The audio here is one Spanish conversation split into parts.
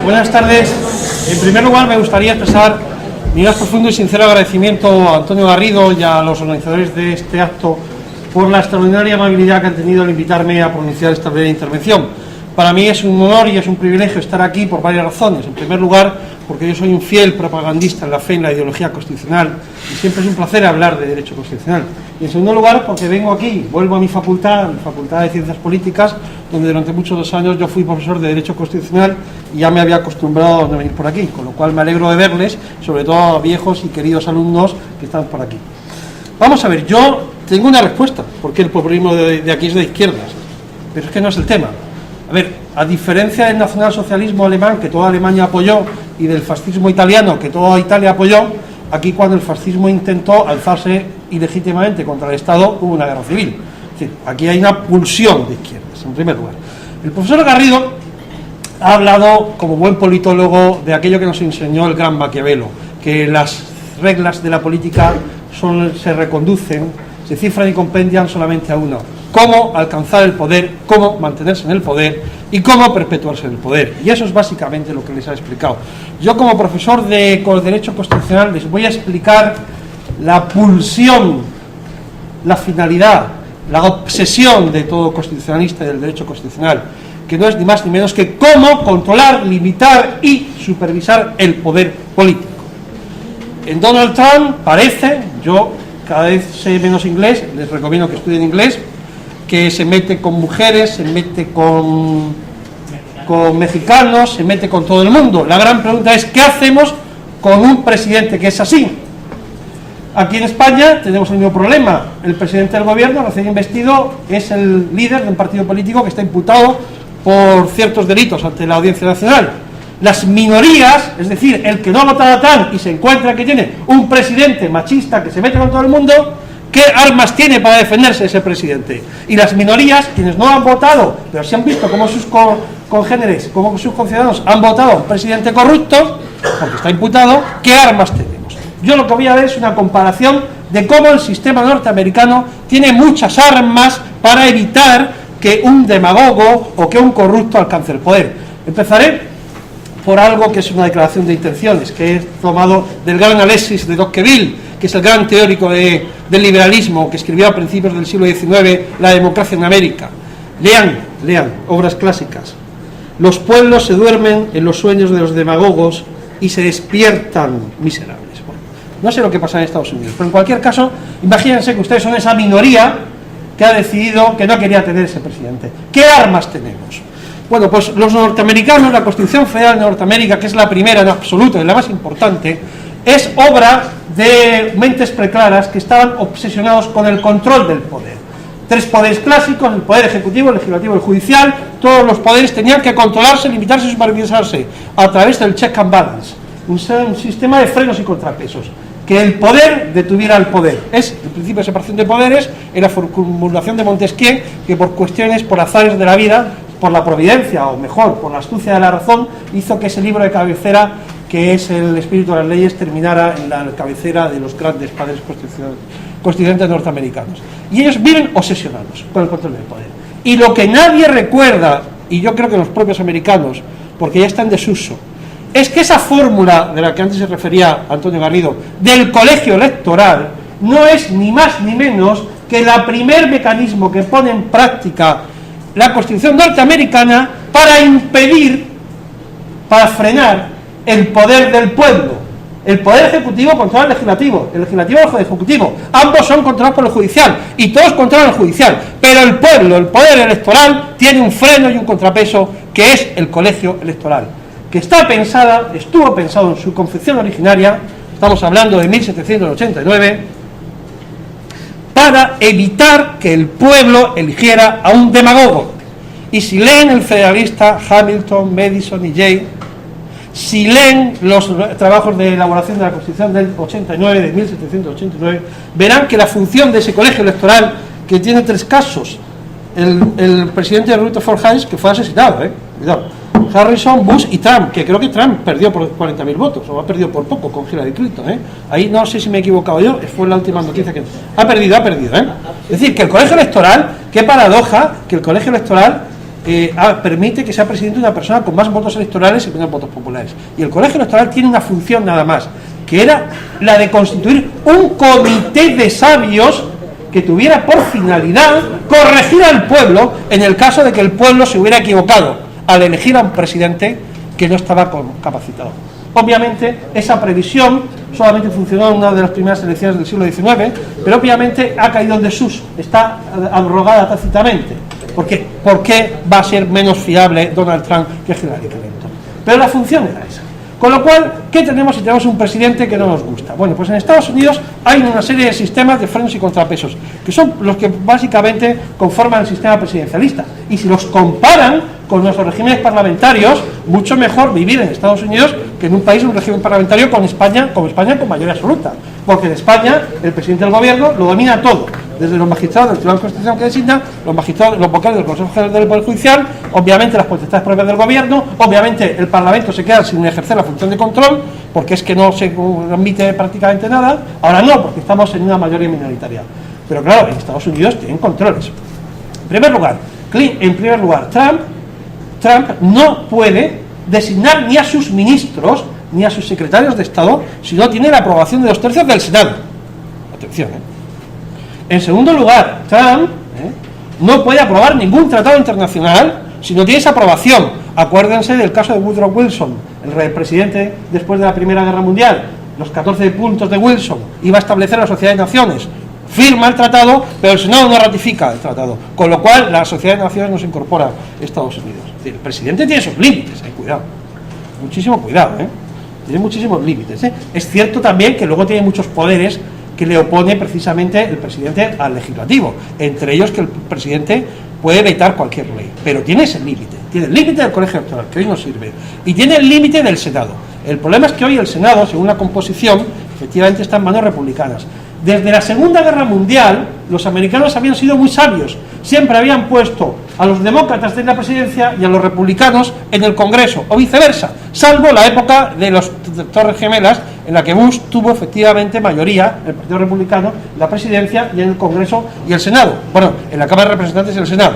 Buenas tardes. En primer lugar, me gustaría expresar mi más profundo y sincero agradecimiento a Antonio Garrido y a los organizadores de este acto por la extraordinaria amabilidad que han tenido al invitarme a pronunciar esta breve intervención. Para mí es un honor y es un privilegio estar aquí por varias razones. En primer lugar, porque yo soy un fiel propagandista en la fe en la ideología constitucional y siempre es un placer hablar de derecho constitucional. Y en segundo lugar, porque vengo aquí, vuelvo a mi facultad de Ciencias Políticas, donde durante muchos años yo fui profesor de Derecho Constitucional y ya me había acostumbrado a no venir por aquí, con lo cual me alegro de verles, sobre todo a viejos y queridos alumnos que están por aquí. Vamos a ver, yo tengo una respuesta, porque el populismo de aquí es de izquierdas, pero es que no es el tema. A ver, a diferencia del nacionalsocialismo alemán, que toda Alemania apoyó, y del fascismo italiano, que toda Italia apoyó, aquí cuando el fascismo intentó alzarse ilegítimamente contra el Estado, hubo una guerra civil. Es decir, aquí hay una pulsión de izquierdas, en primer lugar. El profesor Garrido ha hablado, como buen politólogo, de aquello que nos enseñó el gran Maquiavelo, que las reglas de la política se reconducen, se cifran y compendian solamente a uno: cómo alcanzar el poder, cómo mantenerse en el poder y cómo perpetuarse en el poder. Y eso es básicamente lo que les ha explicado. Yo, como profesor de Derecho Constitucional, les voy a explicar la pulsión, la finalidad, la obsesión de todo constitucionalista y del derecho constitucional, que no es ni más ni menos que cómo controlar, limitar y supervisar el poder político. En Donald Trump parece, yo cada vez sé menos inglés, les recomiendo que estudien inglés, que se mete con mujeres, se mete con mexicanos, se mete con todo el mundo. La gran pregunta es, ¿qué hacemos con un presidente que es así? Aquí en España tenemos el mismo problema. El presidente del gobierno, recién investido, es el líder de un partido político que está imputado por ciertos delitos ante la Audiencia Nacional. Las minorías, es decir, el que no ha votado tan y se encuentra que tiene un presidente machista que se mete con todo el mundo, ¿qué armas tiene para defenderse ese presidente? Y las minorías, quienes no han votado, pero sí han visto cómo sus congéneres, cómo sus conciudadanos han votado a un presidente corrupto, porque está imputado, ¿qué armas tenemos? Yo lo que voy a ver es una comparación de cómo el sistema norteamericano tiene muchas armas para evitar que un demagogo o que un corrupto alcance el poder. Empezaré por algo que es una declaración de intenciones, que he tomado del gran Alexis de Tocqueville, que es el gran teórico del liberalismo, que escribió a principios del siglo XIX La democracia en América. Lean obras clásicas. Los pueblos se duermen en los sueños de los demagogos y se despiertan miserables. Bueno, no sé lo que pasa en Estados Unidos, pero en cualquier caso, imagínense que ustedes son esa minoría que ha decidido que no quería tener ese presidente. ¿Qué armas tenemos? Bueno, pues los norteamericanos, la Constitución Federal de Norteamérica, que es la primera en absoluto y la más importante, es obra de mentes preclaras que estaban obsesionados con el control del poder. Tres poderes clásicos: el poder ejecutivo, el legislativo y el judicial. Todos los poderes tenían que controlarse, limitarse y supervisarse a través del check and balance, un sistema de frenos y contrapesos, que el poder detuviera al poder. Es el principio de separación de poderes en la formulación de Montesquieu, que por cuestiones, por azares de la vida, por la providencia, o mejor, por la astucia de la razón, hizo que ese libro de cabecera, que es el espíritu de las leyes, terminara en la cabecera de los grandes padres constituyentes norteamericanos. Y ellos viven obsesionados con el control del poder. Y lo que nadie recuerda, y yo creo que los propios americanos, porque ya está en desuso, es que esa fórmula de la que antes se refería Antonio Garrido, del colegio electoral, no es ni más ni menos que el primer mecanismo que pone en práctica la Constitución norteamericana para impedir, para frenar el poder del pueblo. El poder ejecutivo controla el legislativo, el legislativo el ejecutivo, ambos son controlados por el judicial y todos controlan el judicial, pero el pueblo, el poder electoral, tiene un freno y un contrapeso, que es el colegio electoral, que estuvo pensado en su concepción originaria, estamos hablando de 1789, para evitar que el pueblo eligiera a un demagogo. Y si leen el federalista Hamilton, Madison y Jay, si leen los trabajos de elaboración de la Constitución del 89, de 1789, verán que la función de ese colegio electoral, que tiene tres casos: el presidente Rutherford Hayes, que fue asesinado, cuidado, Harrison, Bush y Trump, que creo que Trump perdió por 40.000 votos, o ha perdido por poco con Hillary Clinton, ¿eh? Ahí no sé si me he equivocado yo, fue la última noticia que... Ha perdido, ¿eh? Es decir, que el colegio electoral, qué paradoja, que el colegio electoral permite que sea presidente una persona con más votos electorales y menos votos populares. Y el colegio electoral tiene una función nada más, que era la de constituir un comité de sabios que tuviera por finalidad corregir al pueblo en el caso de que el pueblo se hubiera equivocado al elegir a un presidente que no estaba capacitado. Obviamente, esa previsión solamente funcionó en una de las primeras elecciones del siglo XIX, pero obviamente ha caído en desuso, está abrogada tácitamente. ¿Por qué va a ser menos fiable Donald Trump que Hillary Clinton? Pero la función era esa. Con lo cual, ¿qué tenemos si tenemos un presidente que no nos gusta? Bueno, pues en Estados Unidos hay una serie de sistemas de frenos y contrapesos, que son los que básicamente conforman el sistema presidencialista. Y si los comparan con nuestros regímenes parlamentarios, mucho mejor vivir en Estados Unidos que en un país, un régimen parlamentario como España con mayoría absoluta. Porque en España el presidente del gobierno lo domina todo, desde los magistrados del Tribunal Constitucional que designa, los magistrados, los vocales del Consejo General del Poder Judicial, obviamente las potestades propias del gobierno, obviamente el Parlamento se queda sin ejercer la función de control, porque es que no se admite prácticamente nada, ahora no, porque estamos en una mayoría minoritaria. Pero claro, en Estados Unidos tienen controles. En primer lugar, Trump no puede designar ni a sus ministros ni a sus secretarios de Estado si no tiene la aprobación de 2/3 del Senado. Atención, En segundo lugar, Trump no puede aprobar ningún tratado internacional si no tiene esa aprobación. Acuérdense del caso de Woodrow Wilson, el presidente después de la Primera Guerra Mundial. Los 14 puntos de Wilson iba a establecer la Sociedad de Naciones. Firma el tratado, pero el Senado no ratifica el tratado, con lo cual la Sociedad de Naciones no se incorpora a Estados Unidos. Es decir, el presidente tiene sus límites, cuidado, muchísimo cuidado, tiene muchísimos límites. Es cierto también que luego tiene muchos poderes que le opone precisamente el presidente al legislativo, entre ellos que el presidente puede vetar cualquier ley, pero tiene ese límite, tiene el límite del colegio electoral, que hoy no sirve, y tiene el límite del Senado. El problema es que hoy el Senado, según la composición, efectivamente está en manos republicanas. Desde la Segunda Guerra Mundial, los americanos habían sido muy sabios, siempre habían puesto a los demócratas en la presidencia y a los republicanos en el Congreso, o viceversa, salvo la época de las Torres Gemelas, en la que Bush tuvo efectivamente mayoría, el Partido Republicano, la presidencia y en el Congreso y el Senado, bueno, en la Cámara de Representantes y el Senado,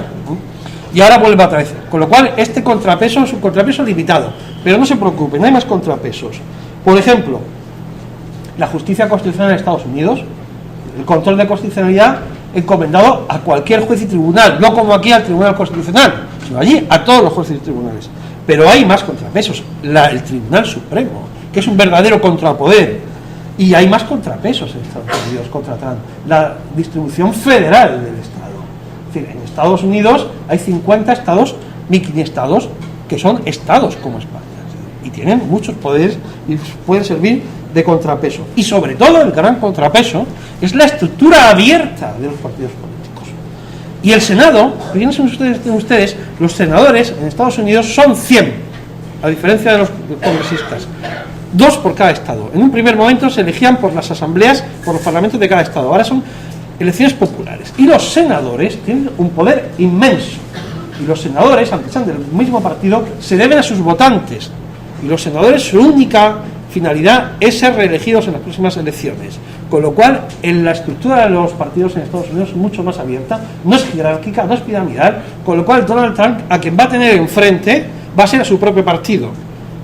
y ahora vuelve otra vez, con lo cual este contrapeso es un contrapeso limitado, pero no se preocupen, hay más contrapesos. Por ejemplo, la justicia constitucional en Estados Unidos, el control de constitucionalidad encomendado a cualquier juez y tribunal, no como aquí al Tribunal Constitucional, sino allí a todos los jueces y tribunales. Pero hay más contrapesos, el Tribunal Supremo, que es un verdadero contrapoder, y hay más contrapesos en Estados Unidos contra Trump, la distribución federal del Estado. Es decir, en Estados Unidos hay 50 estados, mini estados, que son estados como España, y tienen muchos poderes y pueden servir de contrapeso. Y sobre todo el gran contrapeso es la estructura abierta de los partidos políticos. Y el Senado, piensen ustedes, los senadores en Estados Unidos son 100, a diferencia de los congresistas, 2 por cada estado. En un primer momento se elegían por las asambleas, por los parlamentos de cada estado, ahora son elecciones populares. Y los senadores tienen un poder inmenso. Y los senadores, aunque sean del mismo partido, se deben a sus votantes. Y los senadores, su única finalidad es ser reelegidos en las próximas elecciones, con lo cual en la estructura de los partidos en Estados Unidos es mucho más abierta, no es jerárquica, no es piramidal, con lo cual Donald Trump a quien va a tener enfrente va a ser a su propio partido,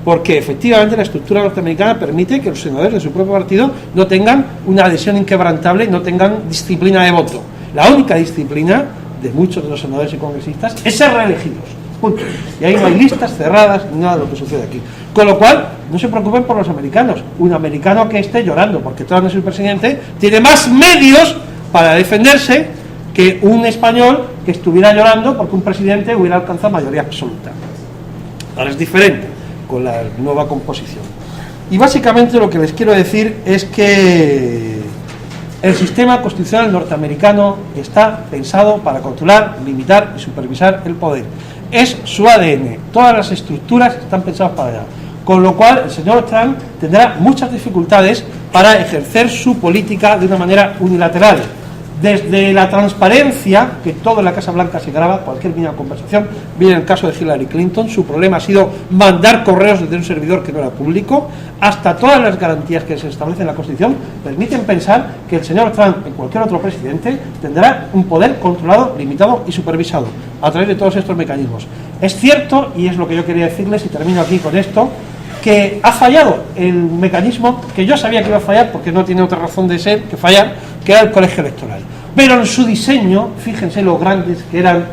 porque efectivamente la estructura norteamericana permite que los senadores de su propio partido no tengan una adhesión inquebrantable, no tengan disciplina de voto. La única disciplina de muchos de los senadores y congresistas es ser reelegidos. Punto. Y ahí no hay listas cerradas ni nada de lo que sucede aquí. Con lo cual, no se preocupen por los americanos. Un americano que esté llorando porque Trump es el presidente tiene más medios para defenderse que un español que estuviera llorando porque un presidente hubiera alcanzado mayoría absoluta. Ahora es diferente con la nueva composición. Y básicamente lo que les quiero decir es que el sistema constitucional norteamericano está pensado para controlar, limitar y supervisar el poder. Es su ADN, todas las estructuras están pensadas para allá, con lo cual el señor Trump tendrá muchas dificultades para ejercer su política de una manera unilateral. Desde la transparencia, que todo en la Casa Blanca se graba, cualquier mínima conversación, viene el caso de Hillary Clinton, su problema ha sido mandar correos desde un servidor que no era público, hasta todas las garantías que se establecen en la Constitución, permiten pensar que el señor Trump, en cualquier otro presidente, tendrá un poder controlado, limitado y supervisado, a través de todos estos mecanismos. Es cierto, y es lo que yo quería decirles, y termino aquí con esto, que ha fallado el mecanismo que yo sabía que iba a fallar, porque no tiene otra razón de ser que fallar, que era el colegio electoral. Pero en su diseño, fíjense lo grandes que eran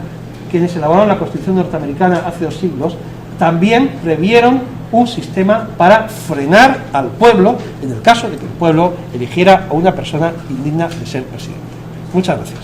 quienes elaboraron la Constitución norteamericana hace 2 siglos, también previeron un sistema para frenar al pueblo, en el caso de que el pueblo eligiera a una persona indigna de ser presidente. Muchas gracias.